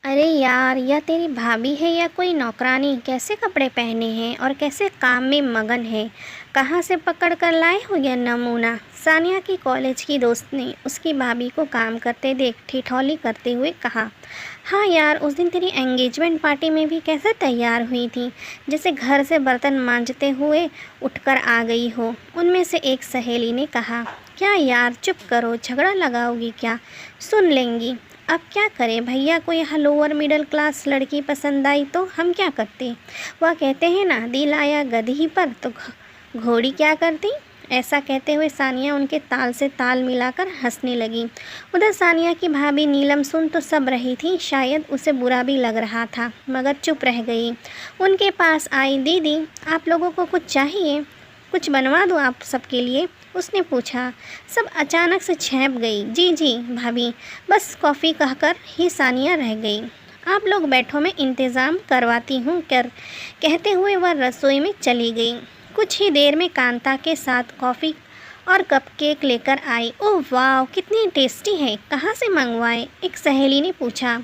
अरे यार, यह तेरी भाभी है या कोई नौकरानी? कैसे कपड़े पहने हैं और कैसे काम में मगन है। कहाँ से पकड़ कर लाए हो यह नमूना? सानिया की कॉलेज की दोस्त ने उसकी भाभी को काम करते देख ठिठौली करते हुए कहा। हाँ यार, उस दिन तेरी एंगेजमेंट पार्टी में भी कैसे तैयार हुई थी, जैसे घर से बर्तन मांजते हुए उठकर आ गई हो। उनमें से एक सहेली ने कहा। क्या यार, चुप करो, झगड़ा लगाओगी क्या? सुन लेंगी। अब क्या करें भैया को यहाँ लोअर मिडिल क्लास लड़की पसंद आई तो हम क्या करते। वह कहते हैं ना, दिल आया गधी पर तो घोड़ी क्या करती। ऐसा कहते हुए सानिया उनके ताल से ताल मिलाकर हंसने लगी। उधर सानिया की भाभी नीलम सुन तो सब रही थी, शायद उसे बुरा भी लग रहा था, मगर चुप रह गई। उनके पास आई। दीदी, आप लोगों को कुछ चाहिए? कुछ बनवा दूँ आप सबके लिए? उसने पूछा। सब अचानक से छेंप गई। जी जी भाभी, बस कॉफ़ी कहकर ही सानिया रह गई। आप लोग बैठो, मैं इंतज़ाम करवाती हूँ कहते हुए वह रसोई में चली गई। कुछ ही देर में कांता के साथ कॉफ़ी और कपकेक लेकर आई। ओह वाह, कितनी टेस्टी है, कहाँ से मंगवाए? एक सहेली ने पूछा।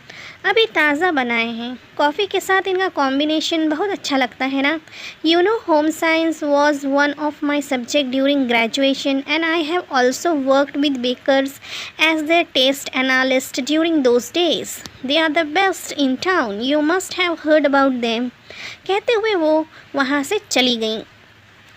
अभी ताज़ा बनाए हैं। कॉफ़ी के साथ इनका कॉम्बिनेशन बहुत अच्छा लगता है ना। You know, home science was one of my subject during graduation and I have also worked with bakers as their taste analyst during those days. They are the best in town, you must have heard about them. कहते हुए वो वहाँ से चली गई।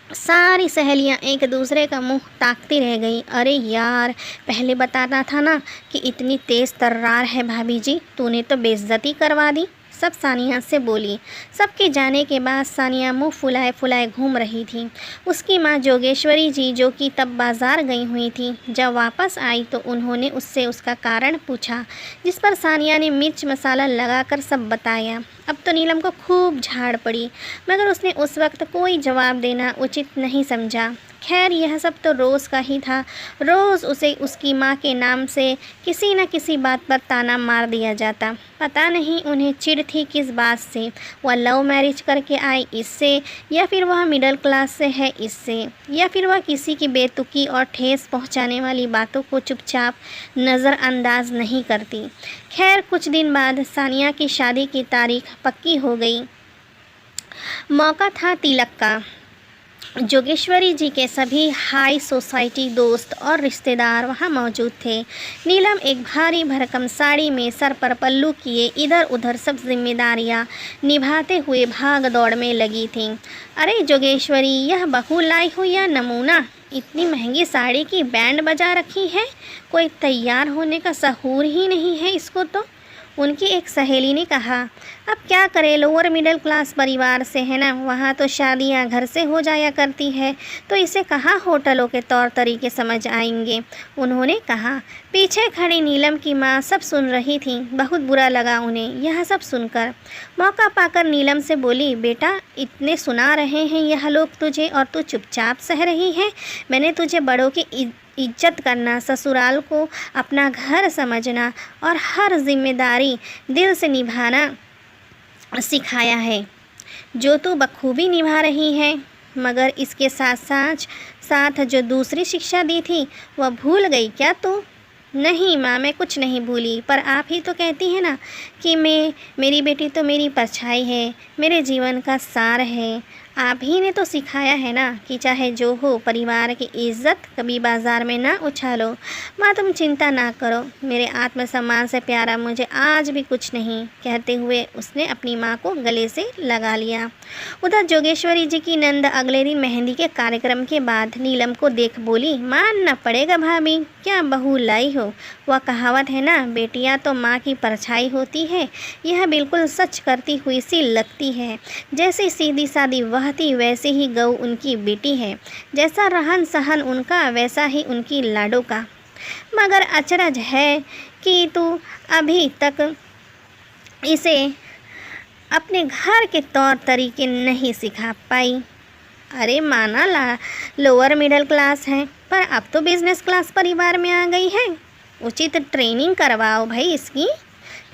सारी सहेलियां एक दूसरे का मुंह ताकती रह गई। अरे यार, पहले बताना था ना कि इतनी तेज़ तर्रार है भाभी जी, तूने तो बेइज्जती करवा दी, सब सानिया से बोली। सबके जाने के बाद सानिया मुंह फुलाए फुलाए घूम रही थी। उसकी माँ जोगेश्वरी जी, जो कि तब बाज़ार गई हुई थी, जब वापस आई तो उन्होंने उससे उसका कारण पूछा, जिस पर सानिया ने मिर्च मसाला लगाकर सब बताया। अब तो नीलम को खूब झाड़ पड़ी, मगर उसने उस वक्त कोई जवाब देना उचित नहीं समझा। खैर, यह सब तो रोज़ का ही था। रोज़ उसे उसकी माँ के नाम से किसी न किसी बात पर ताना मार दिया जाता। पता नहीं उन्हें चिढ़ थी किस बात से। वह लव मैरिज करके आई इससे, या फिर वह मिडिल क्लास से है इससे, या फिर वह किसी की बेतुकी और ठेस पहुँचाने वाली बातों को चुपचाप नज़रअंदाज नहीं करती। खैर, कुछ दिन बाद सानिया की शादी की तारीख पक्की हो गई। मौका था तिलक का। जोगेश्वरी जी के सभी हाई सोसाइटी दोस्त और रिश्तेदार वहां मौजूद थे। नीलम एक भारी भरकम साड़ी में सर पर पल्लू किए इधर उधर सब जिम्मेदारियां निभाते हुए भाग दौड़ में लगी थी। अरे जोगेश्वरी, यह बहू लाई हो या नमूना? इतनी महंगी साड़ी की बैंड बजा रखी है, कोई तैयार होने का सहूर ही नहीं है इसको तो। उनकी एक सहेली ने कहा। अब क्या करें, लोअर मिडिल क्लास परिवार से है ना, वहाँ तो शादियाँ घर से हो जाया करती है, तो इसे कहाँ होटलों के तौर तरीके समझ आएंगे, उन्होंने कहा। पीछे खड़ी नीलम की माँ सब सुन रही थी। बहुत बुरा लगा उन्हें यह सब सुनकर। मौका पाकर नीलम से बोली, बेटा, इतने सुना रहे हैं यह लोग तुझे और तू चुपचाप सह रही है। मैंने तुझे बड़ों की इज्जत करना, ससुराल को अपना घर समझना और हर जिम्मेदारी दिल से निभाना सिखाया है, जो तू बखूबी निभा रही है। मगर इसके साथ साथ जो दूसरी शिक्षा दी थी वह भूल गई क्या तू? नहीं माँ, मैं कुछ नहीं भूली, पर आप ही तो कहती हैं ना कि मेरी बेटी तो मेरी परछाई है, मेरे जीवन का सार है। आप ही ने तो सिखाया है ना कि चाहे जो हो, परिवार की इज्जत कभी बाजार में ना उछालो। माँ, तुम चिंता ना करो, मेरे आत्मसम्मान से प्यारा मुझे आज भी कुछ नहीं। कहते हुए उसने अपनी माँ को गले से लगा लिया। उधर जोगेश्वरी जी की नंद अगले दिन मेहंदी के कार्यक्रम के बाद नीलम को देख बोली, मानना पड़ेगा भाभी, क्या बहू लाई हो। वह कहावत है ना, बेटियाँ तो माँ की परछाई होती है, यह बिल्कुल सच करती हुई सी लगती है। जैसे सीधी सादी वह थी, वैसे ही गऊ उनकी बेटी है। जैसा रहन सहन उनका, वैसा ही उनकी लाडो का। मगर अचरज है कि तू अभी तक इसे अपने घर के तौर तरीके नहीं सिखा पाई। अरे माना लोअर मिडिल क्लास है, पर अब तो बिजनेस क्लास परिवार में आ गई है। उचित ट्रेनिंग करवाओ भाई इसकी,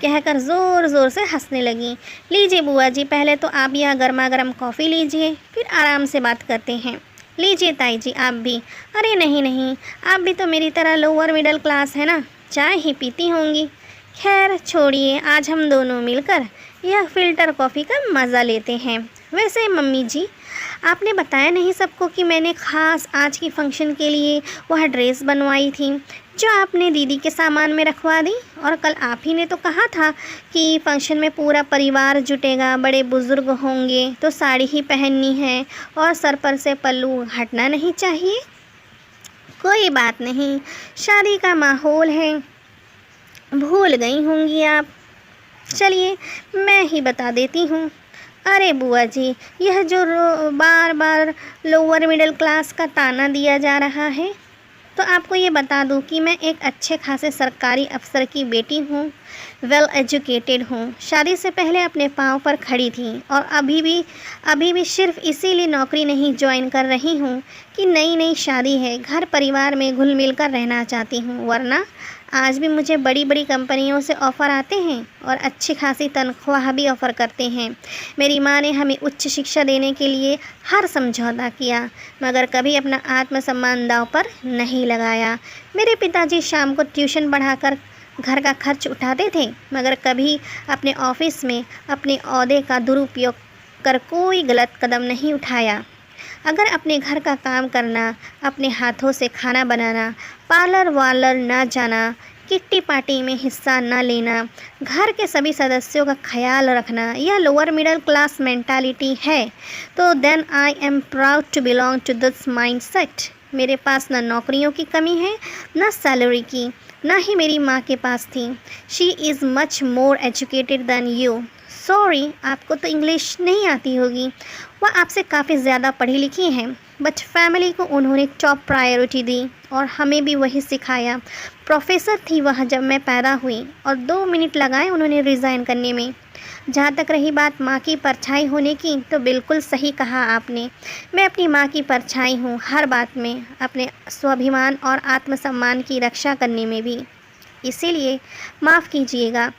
कहकर ज़ोर ज़ोर से हंसने लगी। लीजिए बुआ जी, पहले तो आप यह गर्मा गर्म कॉफ़ी लीजिए, फिर आराम से बात करते हैं। लीजिए ताई जी, आप भी। अरे नहीं नहीं, आप भी तो मेरी तरह लोअर मिडिल क्लास है ना, चाय ही पीती होंगी। खैर छोड़िए, आज हम दोनों मिलकर यह फ़िल्टर कॉफ़ी का मज़ा लेते हैं। वैसे मम्मी जी, आपने बताया नहीं सबको कि मैंने ख़ास आज की फ़ंक्शन के लिए वह ड्रेस बनवाई थी जो आपने दीदी के सामान में रखवा दी। और कल आप ही ने तो कहा था कि फ़ंक्शन में पूरा परिवार जुटेगा, बड़े बुज़ुर्ग होंगे, तो साड़ी ही पहननी है और सर पर से पल्लू हटना नहीं चाहिए। कोई बात नहीं, शादी का माहौल है, भूल गई होंगी आप। चलिए मैं ही बता देती हूँ। अरे बुआ जी, यह जो बार बार लोअर मिडिल क्लास का ताना दिया जा रहा है, तो आपको ये बता दूँ कि मैं एक अच्छे खासे सरकारी अफसर की बेटी हूँ, वेल एजुकेटेड हूँ, शादी से पहले अपने पाँव पर खड़ी थी और अभी भी सिर्फ इसीलिए नौकरी नहीं ज्वाइन कर रही हूँ कि नई नई शादी है, घर परिवार में घुल मिल कर रहना चाहती हूँ। वरना आज भी मुझे बड़ी बड़ी कंपनियों से ऑफ़र आते हैं और अच्छी खासी तनख्वाह भी ऑफ़र करते हैं। मेरी माँ ने हमें उच्च शिक्षा देने के लिए हर समझौता किया, मगर कभी अपना आत्मसम्मान दांव पर नहीं लगाया। मेरे पिताजी शाम को ट्यूशन पढ़ाकर घर का खर्च उठाते थे, मगर कभी अपने ऑफिस में अपने ओहदे का दुरुपयोग कर कोई गलत कदम नहीं उठाया। अगर अपने घर का काम करना, अपने हाथों से खाना बनाना, पार्लर वार्लर ना जाना, किट्टी पार्टी में हिस्सा ना लेना, घर के सभी सदस्यों का ख्याल रखना, यह लोअर मिडिल क्लास मेंटालिटी है, तो then I am proud to belong to this mindset. मेरे पास ना नौकरियों की कमी है, ना सैलरी की, ना ही मेरी माँ के पास थी। She is much more educated than you. Sorry, आपको तो इंग्लिश नहीं आती होगी, वह आपसे काफ़ी ज़्यादा पढ़ी लिखी हैं, बट फैमिली को उन्होंने टॉप प्रायोरिटी दी और हमें भी वही सिखाया। प्रोफेसर थी वह जब मैं पैदा हुई और 2 मिनट लगाए उन्होंने रिज़ाइन करने में। जहाँ तक रही बात माँ की परछाई होने की, तो बिल्कुल सही कहा आपने। मैं अपनी माँ की परछाई हूँ हर बात में, अपने स्वाभिमान और आत्मसम्मान की रक्षा करने में भी। इसीलिए माफ़ कीजिएगा,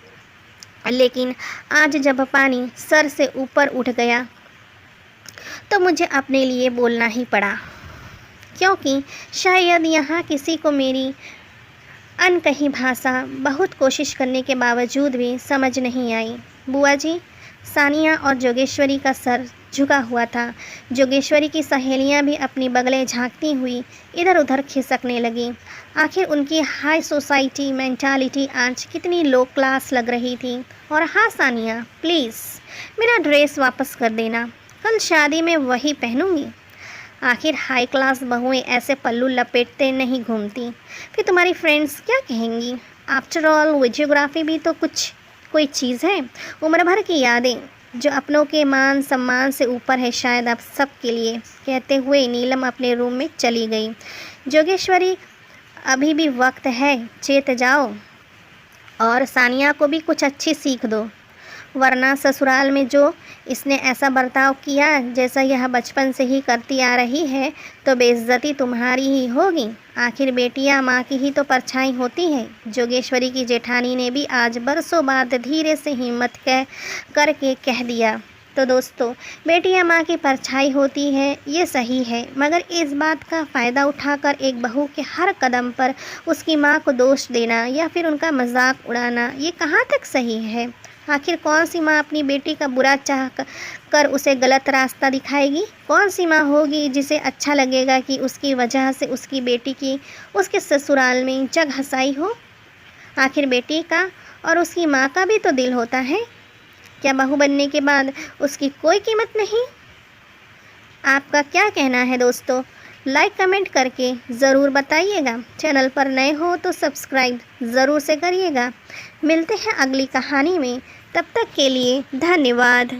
लेकिन आज जब पानी सर से ऊपर उठ गया तो मुझे अपने लिए बोलना ही पड़ा, क्योंकि शायद यहाँ किसी को मेरी अनकही भाषा बहुत कोशिश करने के बावजूद भी समझ नहीं आई। बुआ जी, सानिया और जोगेश्वरी का सर झुका हुआ था। जोगेश्वरी की सहेलियां भी अपनी बगलें झांकती हुई इधर उधर खिसकने लगीं। आखिर उनकी हाई सोसाइटी मेंटालिटी आज कितनी लो क्लास लग रही थी। और हाँ सानिया, प्लीज़ मेरा ड्रेस वापस कर देना, कल शादी में वही पहनूंगी। आखिर हाई क्लास बहुएं ऐसे पल्लू लपेटते नहीं घूमती, फिर तुम्हारी फ्रेंड्स क्या कहेंगी। आफ्टर ऑल वीडियोग्राफी भी तो कोई चीज़ है, उम्र भर की यादें जो अपनों के मान सम्मान से ऊपर है शायद आप सब के लिए। कहते हुए नीलम अपने रूम में चली गई। जोगेश्वरी, अभी भी वक्त है, चेत जाओ और सानिया को भी कुछ अच्छी सीख दो, वरना ससुराल में जो इसने ऐसा बर्ताव किया जैसा यह बचपन से ही करती आ रही है, तो बेइज्जती तुम्हारी ही होगी। आखिर बेटियां माँ की ही तो परछाई होती हैं। जोगेश्वरी की जेठानी ने भी आज बरसों बाद धीरे से हिम्मत करके कह दिया। तो दोस्तों, बेटियां माँ की परछाई होती है, ये सही है, मगर इस बात का फ़ायदा उठाकर एक बहू के हर कदम पर उसकी माँ को दोष देना या फिर उनका मजाक उड़ाना, ये कहाँ तक सही है। आखिर कौन सी माँ अपनी बेटी का बुरा चाह कर उसे गलत रास्ता दिखाएगी। कौन सी माँ होगी जिसे अच्छा लगेगा कि उसकी वजह से उसकी बेटी की उसके ससुराल में जग हंसाई हो। आखिर बेटी का और उसकी माँ का भी तो दिल होता है, क्या बहू बनने के बाद उसकी कोई कीमत नहीं। आपका क्या कहना है दोस्तों, लाइक कमेंट करके ज़रूर बताइएगा। चैनल पर नए हो तो सब्सक्राइब ज़रूर से करिएगा। मिलते हैं अगली कहानी में, तब तक के लिए धन्यवाद।